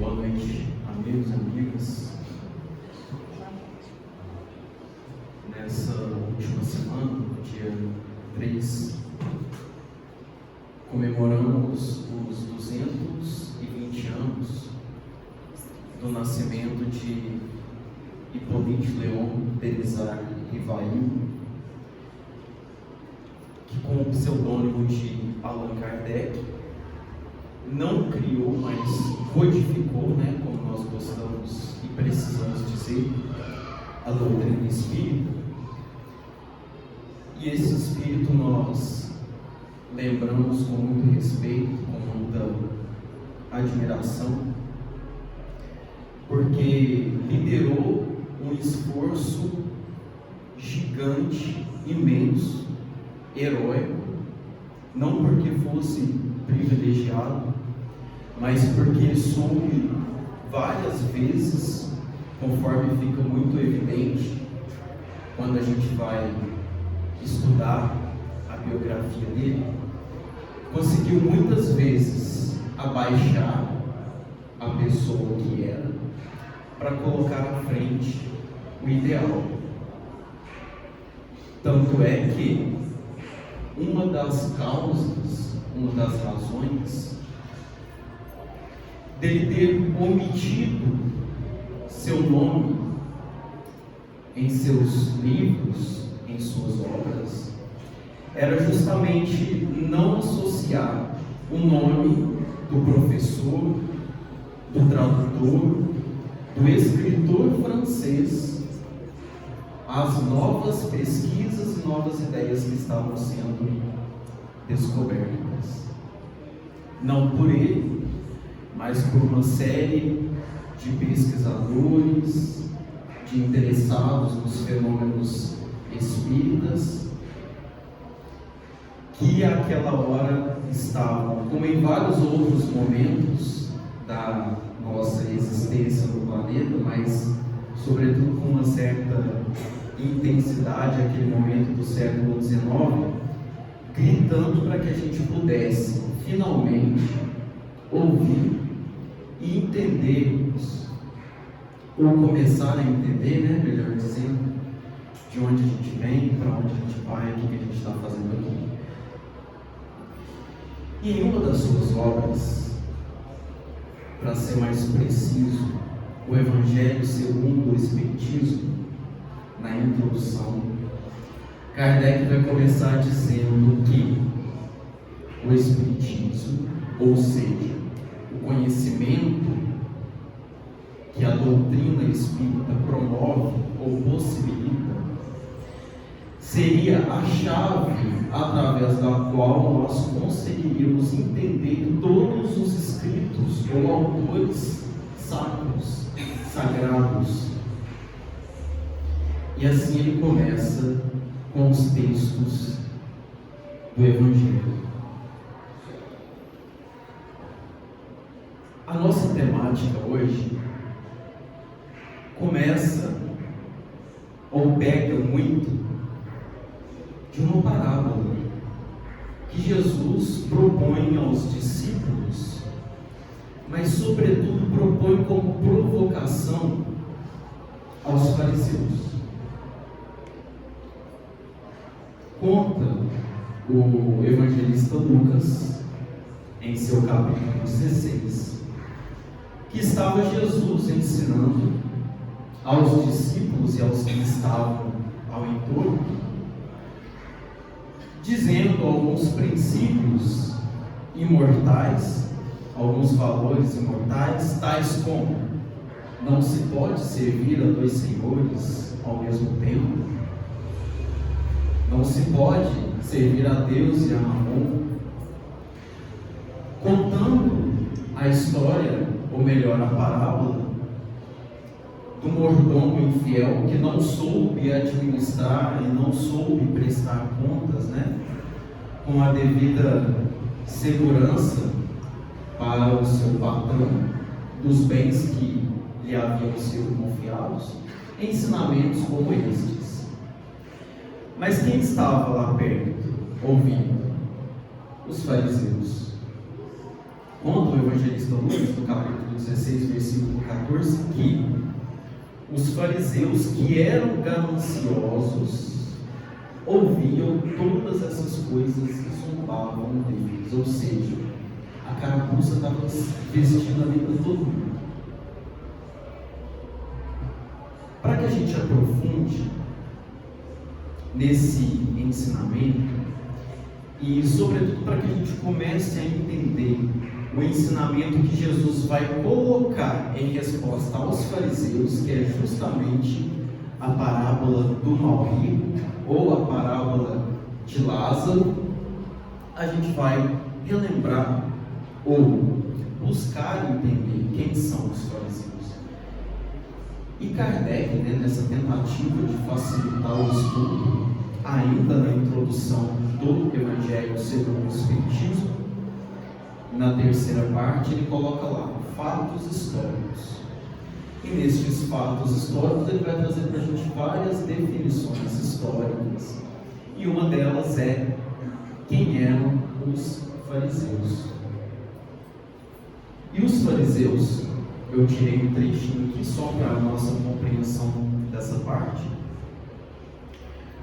Boa noite, amigos e amigas. Nessa última semana, dia 3, comemoramos os 220 anos do nascimento de Hippolyte Léon Denisard Rivail, que com o pseudônimo de Allan Kardec não criou, mas codificou, como nós gostamos e precisamos dizer, a doutrina espírita. E esse espírito nós lembramos com muito respeito, com muita admiração, porque liderou um esforço gigante, imenso, heróico, não porque fosse privilegiado, mas porque soube várias vezes, conforme fica muito evidente quando a gente vai estudar a biografia dele, conseguiu muitas vezes abaixar a pessoa que era para colocar à frente o ideal. Tanto é que uma das causas, uma das razões dele ter omitido seu nome em seus livros, em suas obras, era justamente não associar o nome do professor, do tradutor, do escritor francês às novas pesquisas e novas ideias que estavam sendo descobertas. Não por ele, mas por uma série de pesquisadores, de interessados nos fenômenos espíritas, que àquela hora estavam, como em vários outros momentos da nossa existência no planeta, mas sobretudo com uma certa intensidade, aquele momento do século XIX, gritando para que a gente pudesse finalmente ouvir e entendermos, ou começar a entender, melhor dizendo, de onde a gente vem, para onde a gente vai, o que a gente está fazendo aqui. E em uma das suas obras, para ser mais preciso, o Evangelho segundo o Espiritismo, na introdução, Kardec vai começar dizendo que o Espiritismo, ou seja, o conhecimento que a doutrina espírita promove ou possibilita, seria a chave através da qual nós conseguiríamos entender todos os escritos ou autores sacros, sagrados. E assim ele começa com os textos do Evangelho. A nossa temática hoje começa ou pega muito de uma parábola que Jesus propõe aos discípulos, mas sobretudo propõe como provocação aos fariseus. Conta o evangelista Lucas, em seu capítulo 16, que estava Jesus ensinando aos discípulos e aos que estavam ao entorno, dizendo alguns princípios imortais, alguns valores imortais, tais como: não se pode servir a dois senhores ao mesmo tempo, não se pode servir a Deus e a Mamon, contando a história, ou melhor, a parábola do mordomo infiel que não soube administrar e não soube prestar contas, com a devida segurança para o seu patrão dos bens que lhe haviam sido confiados. Ensinamentos como estes. Mas quem estava lá perto, ouvindo? Os fariseus. conta o evangelista Lucas, no capítulo 16, versículo 14, que os fariseus que eram gananciosos ouviam todas essas coisas e zombavam deles, ou seja, a carapuça estava vestindo ali para todo mundo. Para que a gente aprofunde nesse ensinamento e, sobretudo, para que a gente comece a entender o ensinamento que Jesus vai colocar em resposta aos fariseus, que é justamente a parábola do mal rico ou a parábola de Lázaro, a gente vai relembrar ou buscar entender quem são os fariseus. E Kardec, nessa tentativa de facilitar o estudo, ainda na introdução do Evangelho segundo o Espiritismo, na terceira parte, ele coloca lá fatos históricos. E nestes fatos históricos, ele vai trazer para a gente várias definições históricas. E uma delas é quem eram os fariseus. E os fariseus, eu tirei um trechinho aqui só para a nossa compreensão dessa parte.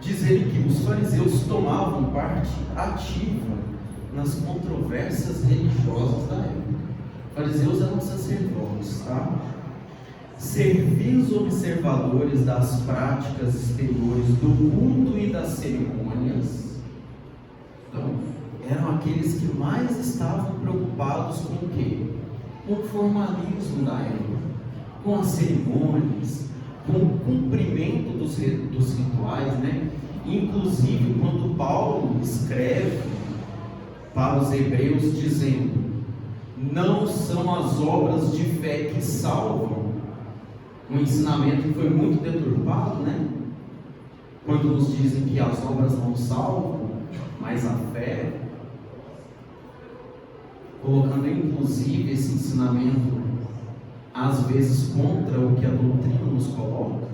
Diz ele que os fariseus tomavam parte ativa nas controvérsias religiosas da época. Os fariseus eram sacerdotes, tá? Serviços observadores das práticas exteriores do culto e das cerimônias. Então, eram aqueles que mais estavam preocupados com o quê? Com o formalismo da época, com as cerimônias, com o cumprimento dos rituais, Inclusive, quando Paulo escreve para os hebreus dizendo: não são as obras de fé que salvam, um ensinamento que foi muito deturpado, quando nos dizem que as obras não salvam, mas a fé, colocando inclusive esse ensinamento às vezes contra o que a doutrina nos coloca,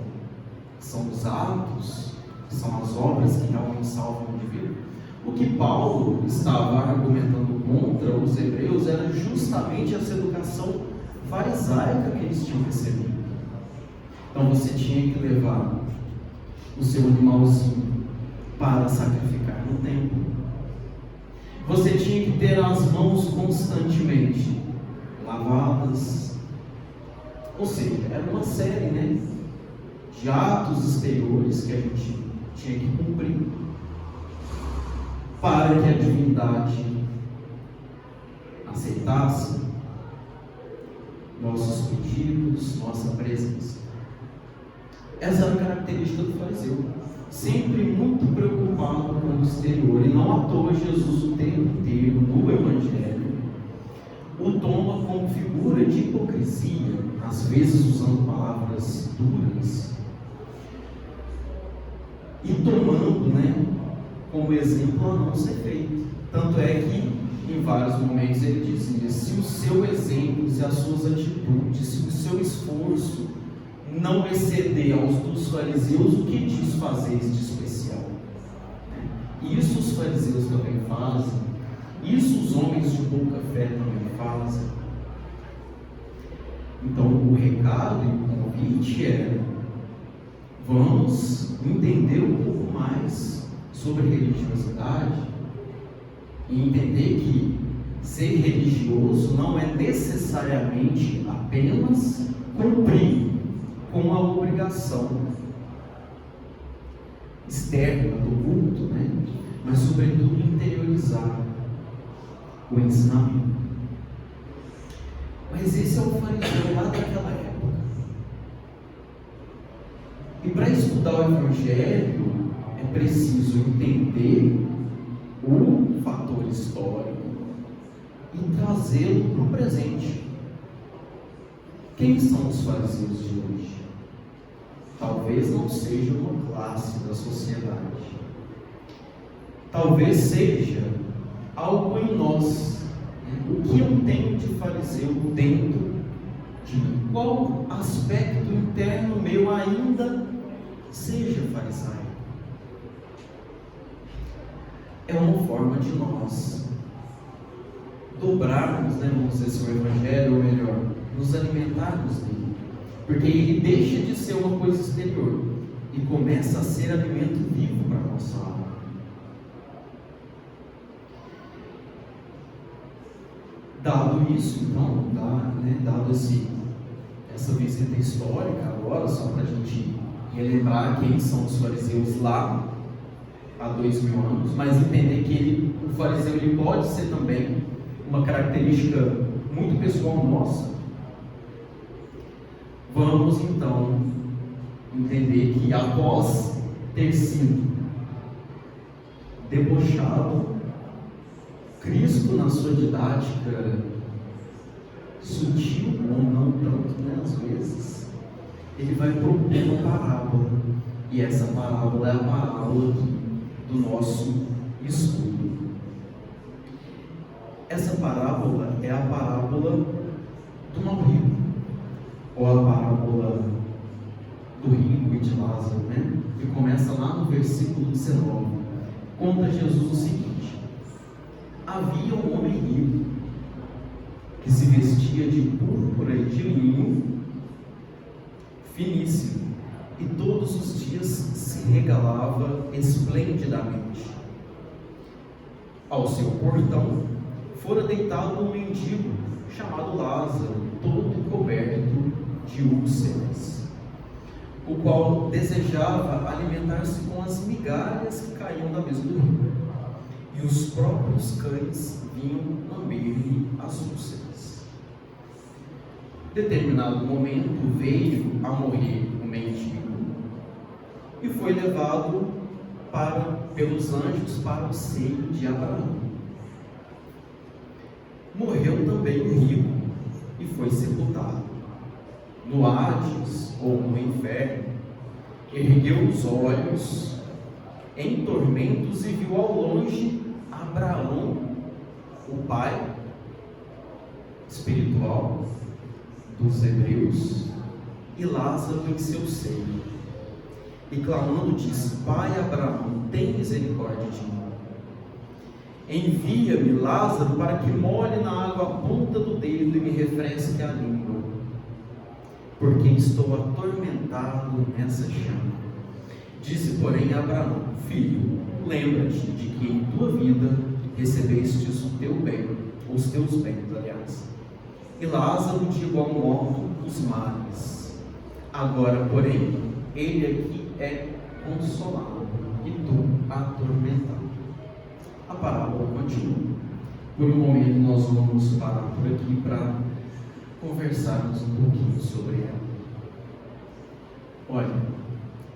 que são os atos, que são as obras que realmente salvam o indivíduo. O que Paulo estava argumentando contra os hebreus era justamente essa educação farisaica que eles tinham recebido. Então você tinha que levar o seu animalzinho para sacrificar no templo. Você tinha que ter as mãos constantemente lavadas. Ou seja, era uma série de atos exteriores que a gente tinha que cumprir para que a divindade aceitasse nossos pedidos, nossa presença. Essa era a característica do fariseu, sempre muito preocupado com o exterior, e não à toa Jesus o tempo inteiro no Evangelho o toma como figura de hipocrisia, às vezes usando palavras duras, e tomando como exemplo a não ser feito. Tanto é que em vários momentos ele dizia: se o seu exemplo, se as suas atitudes, se o seu esforço não exceder aos dos fariseus, o que diz fazeis de especial? Isso os fariseus também fazem, isso os homens de pouca fé também fazem. Então o recado e o convite é: vamos entender um pouco mais sobre religiosidade e entender que ser religioso não é necessariamente apenas cumprir com a obrigação externa do culto, mas sobretudo interiorizar o ensinamento. Mas esse é o fariseu lá daquela época. E para estudar o Evangelho é preciso entender o fator histórico e trazê-lo para o presente. Quem são os fariseus de hoje? Talvez não seja uma classe da sociedade. Talvez seja algo em nós. O que eu tenho de fariseu dentro de mim? Qual aspecto interno meu ainda seja farisaico? É uma forma de nós dobrarmos, vamos dizer nos alimentarmos dele, porque ele deixa de ser uma coisa exterior e começa a ser alimento vivo para a nossa alma. Dado isso, então, dado essa visita histórica agora, só para a gente relembrar quem são os fariseus lá há 2000 anos, mas entender que o fariseu ele pode ser também uma característica muito pessoal nossa. Vamos então entender que após ter sido debochado, Cristo, na sua didática sutil, ou não tanto, às vezes, ele vai propor uma parábola, e essa parábola é a parábola do nosso estudo. Essa parábola é a parábola do mau rico, ou a parábola do rico e de Lázaro, que começa lá no versículo 19. Conta Jesus o seguinte: havia um homem rico que se vestia de púrpura e de linho finíssimo, e todos os dias se regalava esplendidamente. Ao seu portão fora deitado um mendigo chamado Lázaro, todo coberto de úlceras, o qual desejava alimentar-se com as migalhas que caíam da mesa do rico, e os próprios cães vinham lamber-lhe as úlceras. Determinado momento veio a morrer o mendigo e foi levado pelos anjos para o seio de Abraão. Morreu também o rico e foi sepultado. No Hades, ou no inferno, ergueu os olhos em tormentos e viu ao longe Abraão, o pai espiritual dos hebreus, e Lázaro em seu seio, e clamando disse: Pai Abraão, tem misericórdia de mim, envia-me Lázaro para que molhe na água a ponta do dedo e me refresque a língua, porque estou atormentado nessa chama. Disse, porém, Abraão: Filho, lembra-te de que em tua vida recebestes o teu bem, os teus bens, aliás, e Lázaro de igual modo os males. Agora, porém, ele aqui é consolado e tu atormentado. A parábola continua. Por um momento nós vamos parar por aqui para conversarmos um pouquinho sobre ela. Olha,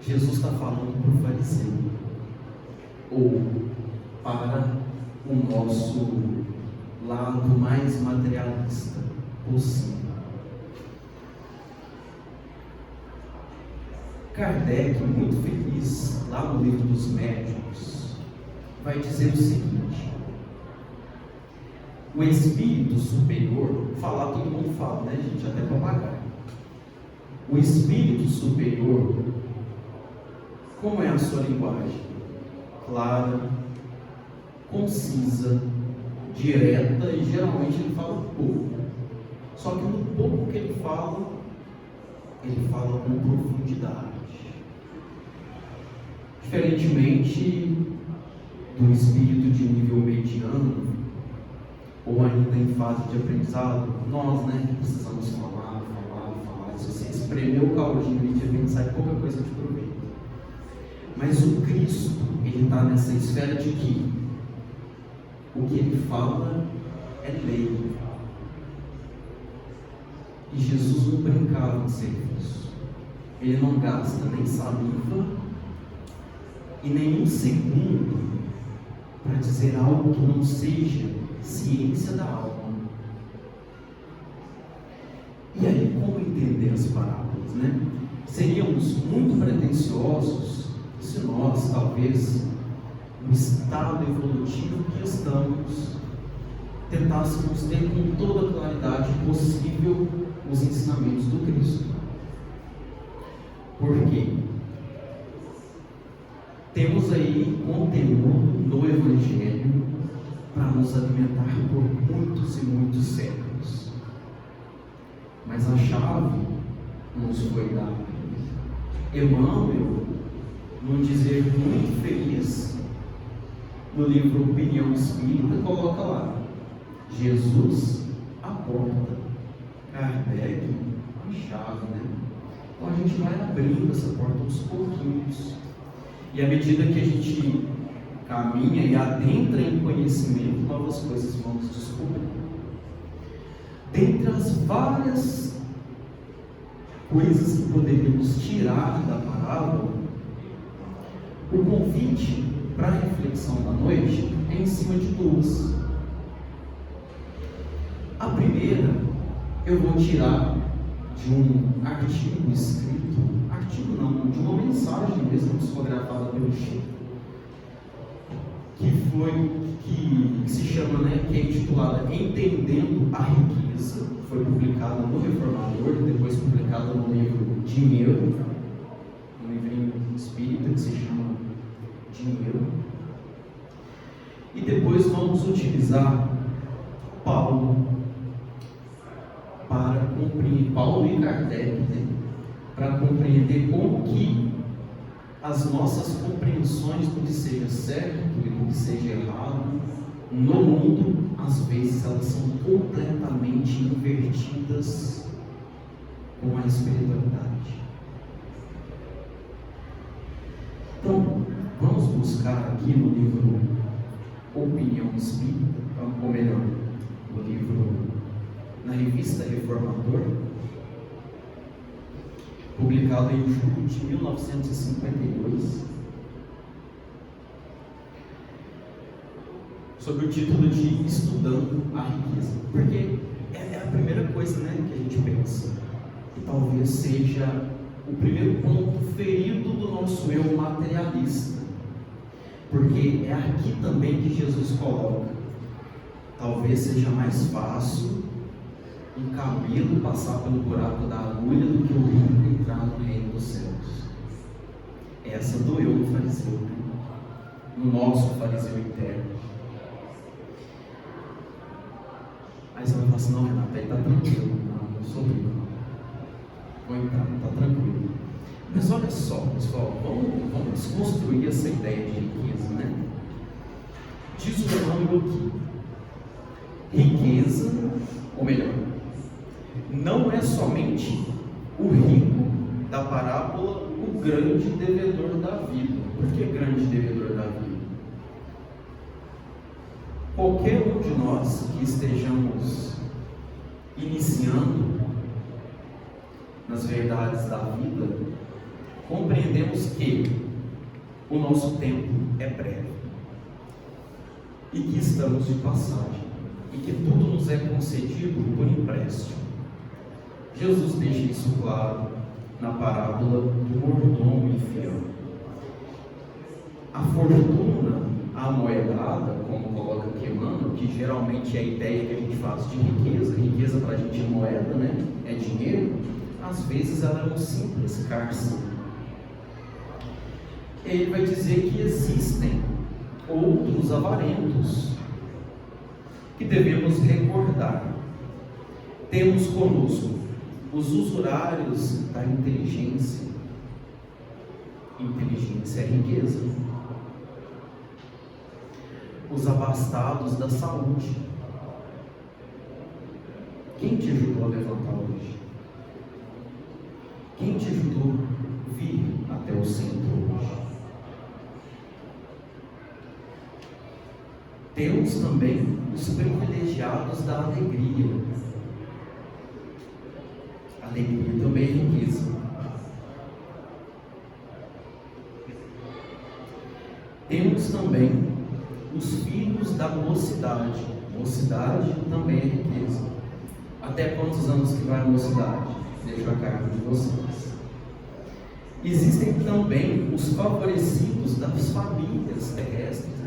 Jesus está falando para o fariseu, ou para o nosso lado mais materialista possível. Kardec, muito feliz, lá no livro dos Médiuns, vai dizer o seguinte: o espírito superior, falar todo mundo fala, gente, até papagaio. O espírito superior, como é a sua linguagem? Clara, concisa, direta, e geralmente ele fala pouco. Só que no pouco que ele fala com profundidade. Diferentemente do espírito de nível mediano, ou ainda em fase de aprendizado, nós, que precisamos falar. Se você espremer o caldinho ali, de repente sai pouca coisa de proveito. Mas o Cristo, ele está nessa esfera de que o que ele fala é lei. E Jesus não brincava em serviço. Ele não gasta nem saliva e nem um segundo para dizer algo que não seja ciência da alma. E aí, como entender as parábolas, Seríamos muito pretensiosos se nós, talvez, no estado evolutivo que estamos, tentássemos ter com toda a claridade possível os ensinamentos do Cristo. Por quê? Temos aí conteúdo no Evangelho para nos alimentar por muitos e muitos séculos. chave nos foi dada. Emmanuel, num dizer muito feliz, no livro Opinião Espírita, coloca lá: Jesus, a porta, Kardec, a chave, né? Então a gente vai abrindo essa porta aos pouquinhos, e à medida que a gente caminha e adentra em conhecimento, novas coisas vão se descobrindo. Dentre as várias coisas que poderíamos tirar da parábola, o convite para a reflexão da noite é em cima de duas. A primeira eu vou tirar de um artigo escrito, de uma mensagem mesmo psicografada pelo Chico, que se chama, que é intitulada Entendendo a Riqueza. Foi publicada no Reformador, depois publicada no livro Dinheiro, um livrinho espírita que se chama Dinheiro. E depois vamos utilizar Paulo e Kardec, para compreender como que as nossas compreensões do que seja certo e do que seja errado no mundo, às vezes elas são completamente invertidas com a espiritualidade. Então, vamos buscar aqui no livro Opinião Espírita, ou melhor, no livro, na revista Reformador, publicado em julho de 1952, sob o título de Estudando a Riqueza. Porque é a primeira coisa, que a gente pensa, e talvez seja o primeiro ponto ferido do nosso eu materialista, porque é aqui também que Jesus coloca: talvez seja mais fácil um camelo passar pelo buraco da agulha do que o rico entrar no reino dos céus. Essa doeu no fariseu, no nosso fariseu interno. Aí você vai falar assim: não, Renato, aí está tranquilo, não sou rico, vou entrar, está tranquilo. Mas olha só, pessoal, vamos desconstruir essa ideia de riqueza, Diz o Emmanuel aqui: riqueza, ou melhor, não é somente o rico da parábola o grande devedor da vida. Por que grande devedor da vida? Qualquer um de nós que estejamos iniciando nas verdades da vida, compreendemos que o nosso tempo é breve e que estamos de passagem e que tudo nos é concedido por empréstimo. Jesus deixa isso claro na parábola do mordomo infiel. A fortuna amoedada, como coloca aqui Emmanuel, que geralmente é a ideia que a gente faz de riqueza para a gente é moeda, é dinheiro, às vezes ela é um simples cárcere. Ele vai dizer que existem outros avarentos que devemos recordar. Temos conosco os usurários da inteligência. Inteligência é riqueza. Os abastados da saúde. Quem te ajudou a levantar hoje? Quem te ajudou a vir até o centro hoje? Temos também os privilegiados da alegria. Alegria também é riqueza. Temos também os filhos da mocidade. Mocidade também é riqueza. Até quantos anos que vai a mocidade? Deixo a cargo de vocês. Existem também os favorecidos das famílias terrestres.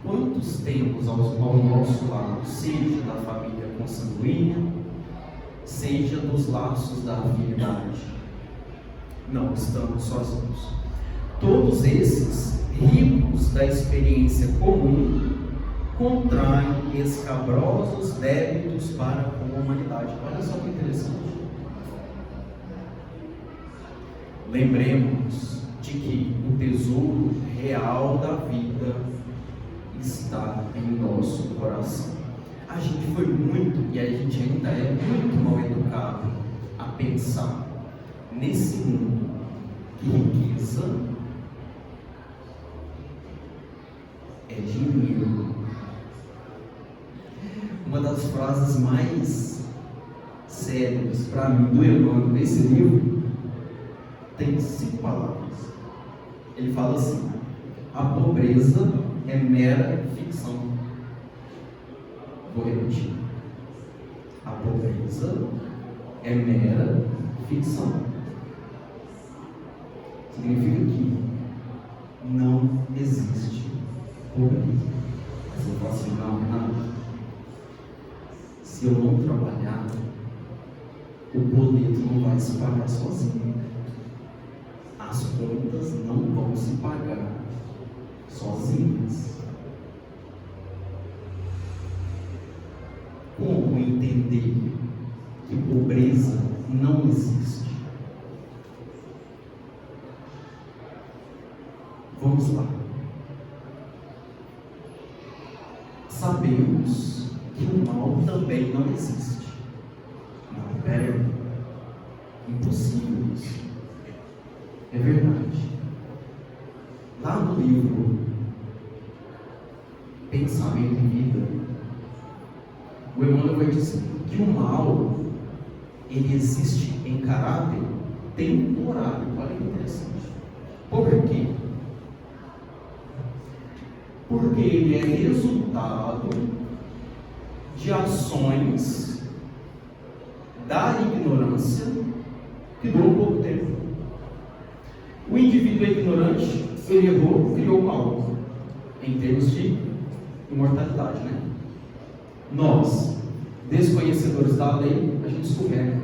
Quantos temos ao nosso lado, seja da família consanguínea, seja dos laços da afinidade? Não estamos sozinhos. Todos esses, ricos da experiência comum, contraem escabrosos débitos para com a humanidade. Olha só que interessante. lembremos de que o tesouro real da vida está em nosso coração. A gente foi muito, e a gente ainda é muito mal educado a pensar nesse mundo que riqueza é dinheiro. Uma das frases mais sérias para mim do Emmanuel nesse livro tem 5 palavras. Ele fala assim: a pobreza é mera ficção. Vou repetir: a pobreza é mera ficção. Significa que não existe pobreza. Mas eu falo assim: não, Renato, se eu não trabalhar, o boleto não vai se pagar sozinho. As contas não vão se pagar sozinhas. Como entender que pobreza não existe? Vamos lá. Sabemos que o mal também não existe. Não, pera aí. Impossível isso. É verdade. Lá no livro Pensamento e Vida, o Emmanuel vai dizer que o mal, ele existe em caráter temporário. Olha que interessante. Por quê? Porque ele é resultado de ações da ignorância que duram pouco tempo. O indivíduo é ignorante, ele errou, criou o mal, em termos de imortalidade, né? Nós, desconhecedores da lei, a gente escorrega.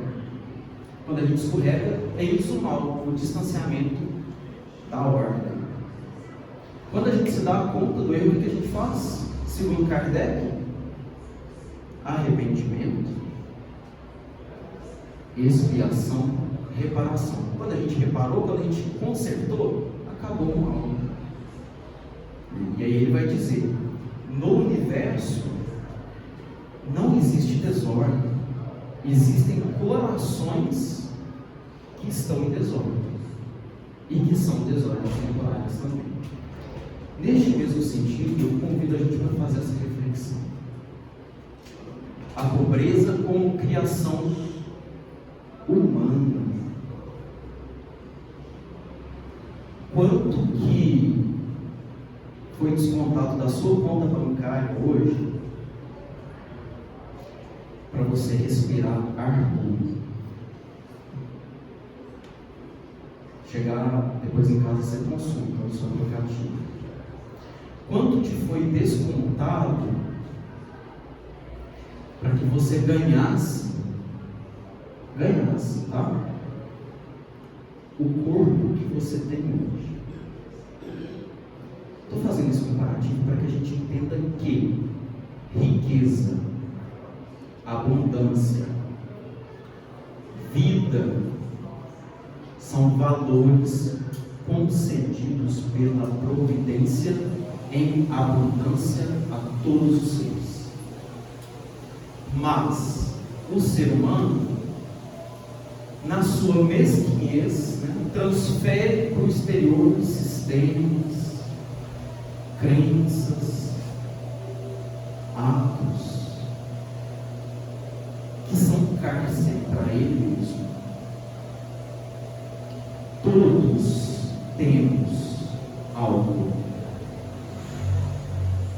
Quando a gente escorrega, é isso o mal, o distanciamento da ordem. Quando a gente se dá conta do erro, o que a gente faz? Segundo Kardec, arrependimento, expiação, reparação. Quando a gente reparou, quando a gente consertou, acabou o mal. E aí ele vai dizer: no universo não existe desordem, existem corações que estão em desordem e que são desordens temporárias também. Neste mesmo sentido, eu convido a gente para fazer essa reflexão. A pobreza como criação humana. Quanto que foi descontado da sua conta bancária hoje para você respirar ar puro? Chegar depois em casa, você consulta no seu aplicativo. Quanto te foi descontado para que você ganhasse, tá? O corpo que você tem hoje. Estou fazendo esse comparativo para que a gente entenda que riqueza, abundância, vida são valores concedidos pela providência em abundância a todos os seres. Mas o ser humano, na sua mesquinhez, transfere para o exterior sistemas, crenças, atos que são cárcere para ele mesmo. Todos temos algo,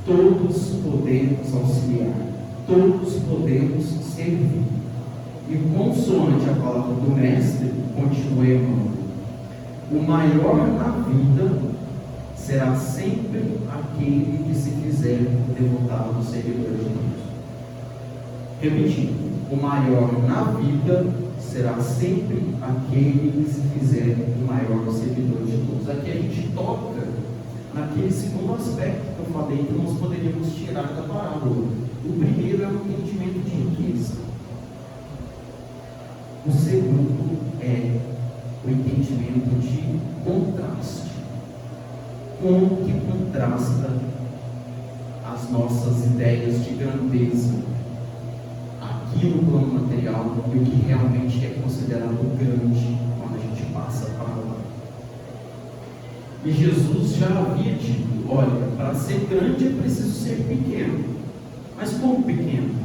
todos podemos auxiliar, todos podemos servir. E consoante a palavra do Mestre, continuemos: o maior na vida será sempre aquele que se fizer devotado servidor de Deus. Repetindo: o maior na vida será sempre aquele que se fizer o maior servidor de todos. Aqui a gente toca naquele segundo aspecto que eu falei que nós poderíamos tirar da parábola. O primeiro é o entendimento de riqueza. O segundo é o entendimento sentimento de contraste. Como que contrasta as nossas ideias de grandeza aqui no plano material e o que realmente é considerado grande quando a gente passa para lá. E Jesus já havia dito: olha, para ser grande é preciso ser pequeno. Mas como pequeno?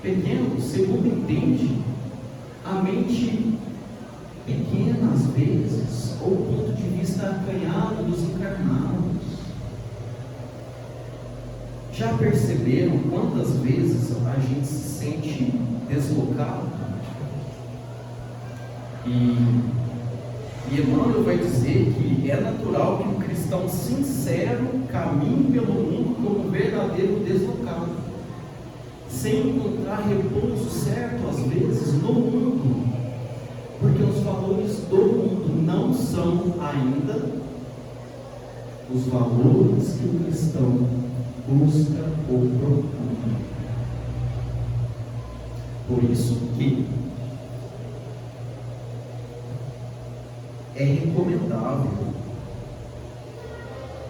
Pequeno, segundo entende, a mente pequena às vezes, ou o ponto de vista acanhado dos encarnados. Já perceberam quantas vezes a gente se sente deslocado? E Emmanuel vai dizer que é natural que um cristão sincero caminhe pelo mundo como um verdadeiro deslocado, sem encontrar repouso certo às vezes no mundo, porque os valores do mundo não são ainda os valores que o cristão busca ou procura. Por isso que é recomendável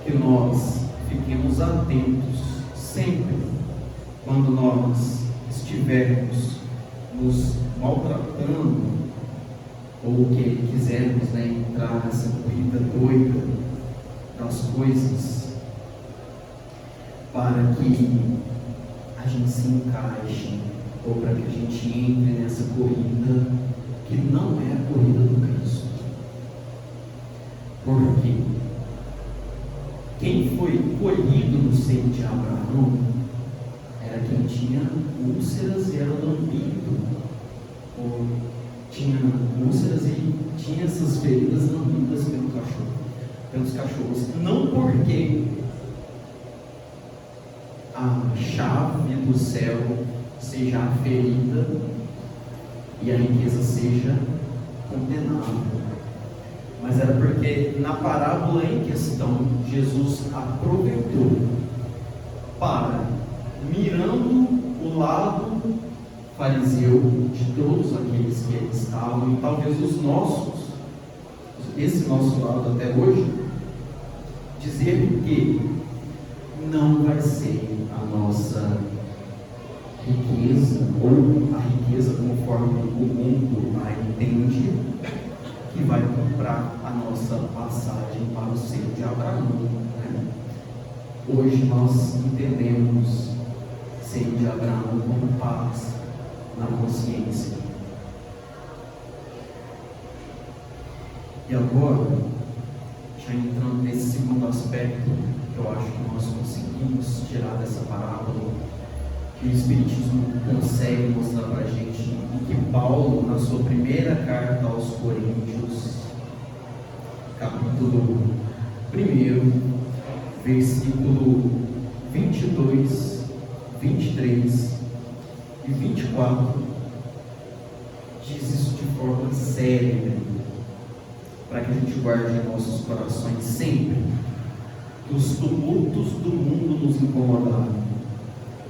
que nós fiquemos atentos sempre quando nós estivermos nos maltratando ou que quisermos, entrar nessa corrida doida das coisas, para que a gente se encaixe ou para que a gente entre nessa corrida que não é a corrida do Cristo. Porque quem foi colhido no seio de Abraão era quem tinha úlceras e era lambido, ou tinha úlceras e tinha essas feridas lambidas pelos cachorros. Não porque a chave do céu seja a ferida e a riqueza seja condenável, mas era porque na parábola em questão Jesus aproveitou para, mirando o lado fariseu de todos aqueles que ali estavam, e talvez os nossos, esse nosso lado até hoje, dizer que não vai ser a nossa riqueza, ou a riqueza conforme o mundo a entende, que vai comprar a nossa passagem para o seio de Abraão. Hoje nós entendemos seio de Abraão como paz na consciência. E agora, já entrando nesse segundo aspecto, que eu acho que nós conseguimos tirar dessa parábola, que o Espiritismo consegue mostrar para a gente, e que Paulo, na sua primeira carta aos Coríntios, capítulo 1, versículo 22, 23 e 24, diz isso de forma séria, para que a gente guarde em nossos corações sempre que os tumultos do mundo nos incomodaram.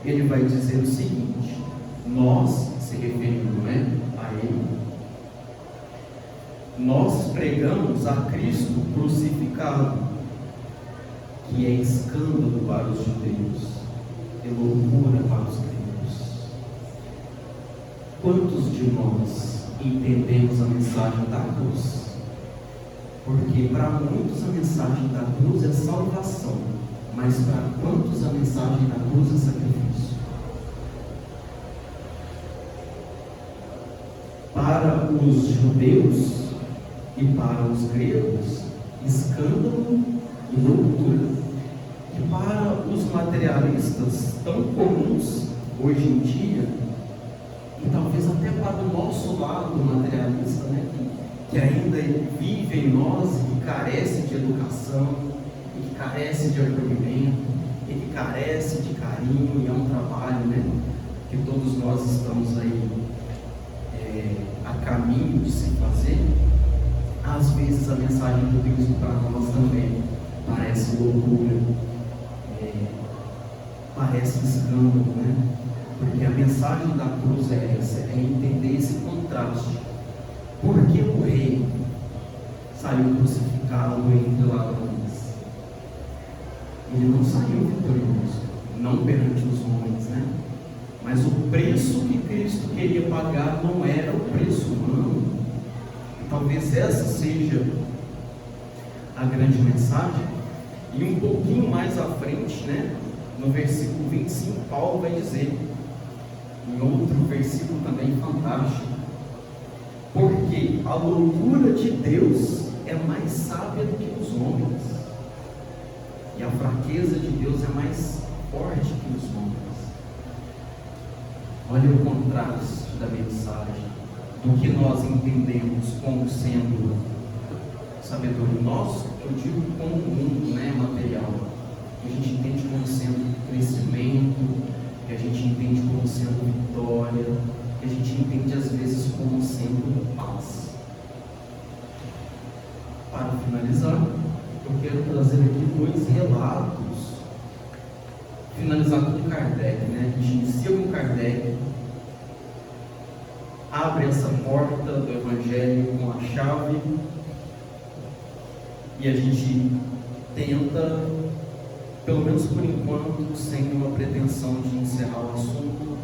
Ele vai dizer o seguinte: nós, se referindo a ele, nós pregamos a Cristo crucificado, que é escândalo para os judeus e loucura para os gregos. Quantos de nós entendemos a mensagem da cruz? Porque para muitos a mensagem da cruz é salvação, mas para quantos a mensagem da cruz é sacrifício? Para os judeus e para os gregos, escândalo e loucura. E para os materialistas tão comuns hoje em dia, e talvez até para o nosso lado materialista, que ainda vive em nós e que carece de educação, e que carece de acolhimento, e que carece de carinho, e é um trabalho que todos nós estamos aí a caminho de se fazer. Às vezes a mensagem do Cristo para nós também parece loucura, parece escândalo, porque a mensagem da cruz é essa, é entender esse contraste. Porque o rei saiu crucificado entre ladrões. Ele não saiu vitorioso, não perante os homens, né? Mas o preço que Cristo queria pagar não era o preço humano. E talvez essa seja a grande mensagem. E um pouquinho mais à frente, né, no versículo 25, Paulo vai dizer, em outro versículo também fantástico: porque a loucura de Deus é mais sábia do que os homens, e a fraqueza de Deus é mais forte que os homens. Olha o contraste da mensagem, do que nós entendemos como sendo sabedoria. Nós, eu digo como o mundo, né, material, que a gente entende como sendo crescimento, que a gente entende como sendo vitória, que a gente entende às vezes como sendo paz. Para finalizar, eu quero trazer aqui 2 relatos. Finalizar com Kardec, né? A gente inicia com Kardec, abre essa porta do Evangelho com a chave, e a gente tenta, pelo menos por enquanto, sem uma pretensão de encerrar o assunto,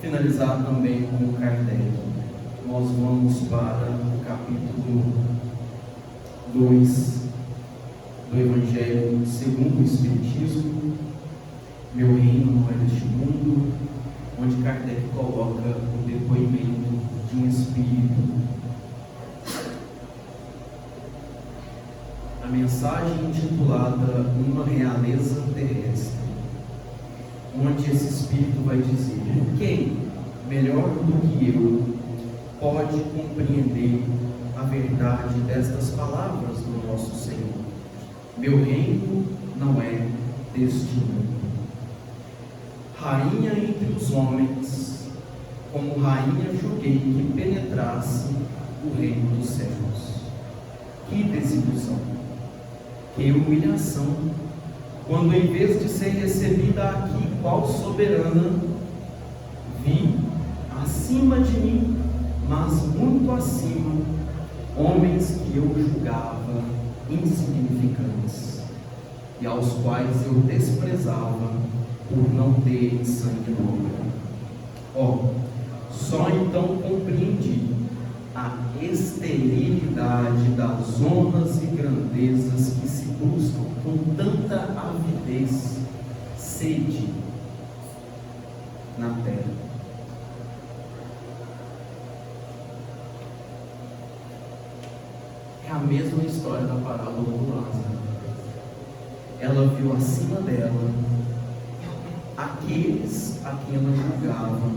finalizar também com Kardec. Nós vamos para o capítulo 2 do Evangelho segundo o Espiritismo, Meu Reino Não É Deste Mundo, onde Kardec coloca o depoimento de um espírito. A mensagem intitulada Uma Realeza Terrestre, onde esse espírito vai dizer: quem, melhor do que eu, pode compreender a verdade destas palavras do nosso Senhor? Meu reino não é deste mundo. Rainha entre os homens, como rainha julguei que penetrasse o reino dos céus. Que desilusão, que humilhação, quando em vez de ser recebida aqui qual soberana, vi acima de mim, mas muito acima, homens que eu julgava insignificantes, e aos quais eu desprezava por não terem sangue nobre. Só então compreendi a esterilidade das honras e grandezas que se buscam com tanta avidez, sede na terra. É a mesma história da parábola do Lázaro. Ela viu acima dela aqueles a quem ela julgava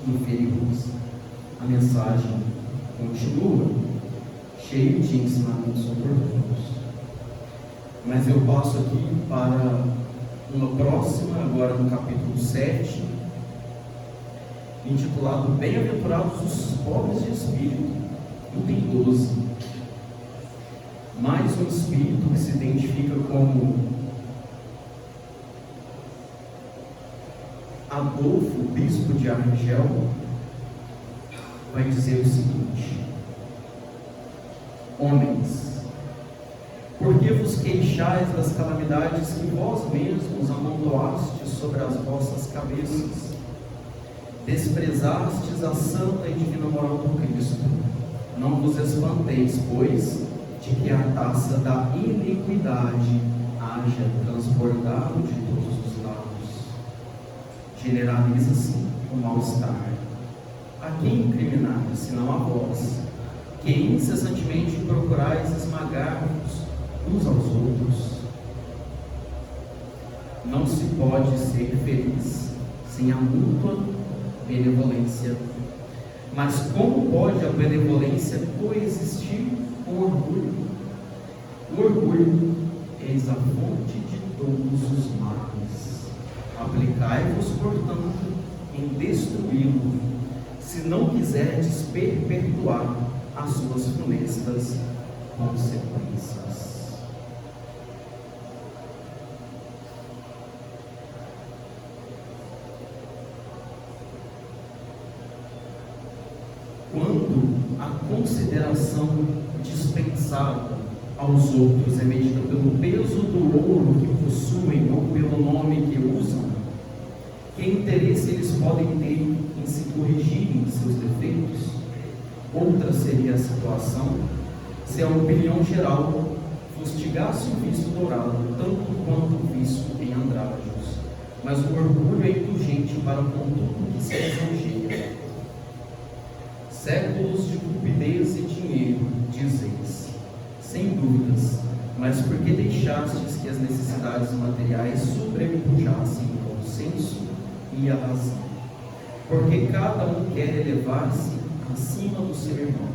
inferiores. A mensagem continua, cheia de ensinamentos oportunos. Mas eu passo aqui para uma próxima, agora no capítulo 7, intitulado Bem-aventurados os pobres de espírito. Item 12. Mais um espírito que se identifica como Adolfo, bispo de Argel, vai dizer o seguinte: homens, por que vos queixais das calamidades que vós mesmos amontoastes sobre as vossas cabeças? Desprezastes a santa e divina moral do Cristo. Não vos espanteis, pois, de que a taça da iniquidade haja transbordado de todos os lados. Generaliza-se o mal-estar. A quem incriminar, senão a vós, que incessantemente procurais esmagar-vos uns aos outros? Não se pode ser feliz sem a mútua benevolência. Mas como pode a benevolência coexistir com o orgulho? O orgulho eis a fonte de todos os males. Aplicai-vos, portanto, em destruí-lo, se não quiserdes perpetuar as suas funestas consequências. quando a consideração dispensada aos outros é medida pelo peso do ouro que possuem ou pelo nome que usam, que interesse eles podem ter em se corrigirem seus defeitos? Outra seria a situação se a opinião geral fustigasse o viço dourado, tanto quanto o vício em andrajos, mas o orgulho é indulgente para com tudo que se lisonjeia. Séculos de cupidez e dinheiro, dizeis, sem dúvidas, mas porque deixastes que as necessidades materiais sobrepujassem o bom senso e a razão? Porque cada um quer elevar-se acima do seu irmão.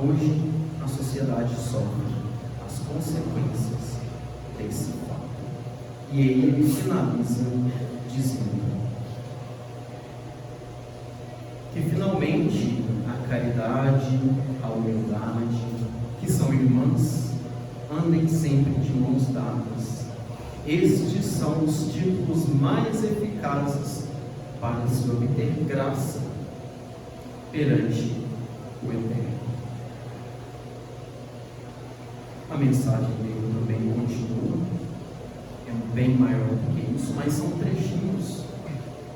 Hoje a sociedade sofre as consequências desse fato. E ele finaliza dizendo que finalmente a caridade, a humildade, que são irmãs, andem sempre de mãos dadas. Estes são os títulos mais eficazes para se obter graça perante o Eterno. A mensagem dele também continua, é bem maior do que isso, mas são trechinhos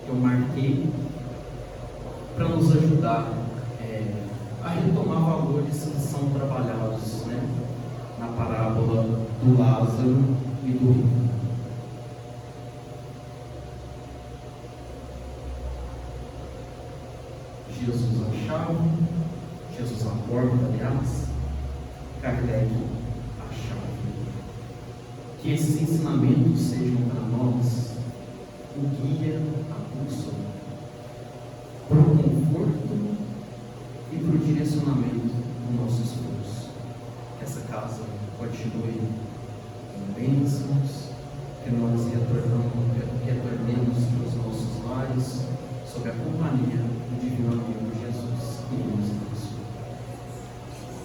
que eu marquei para nos ajudar a retomar valores que são trabalhados, né, na parábola do Lázaro e do rico. Jesus a chave, Jesus a porta, aliás, Kardec a chave. Que esses ensinamentos sejam para nós o guia, a bússola, para o conforto e para o direcionamento do nosso esforço. Que essa casa continue com bênçãos, que nós retornamos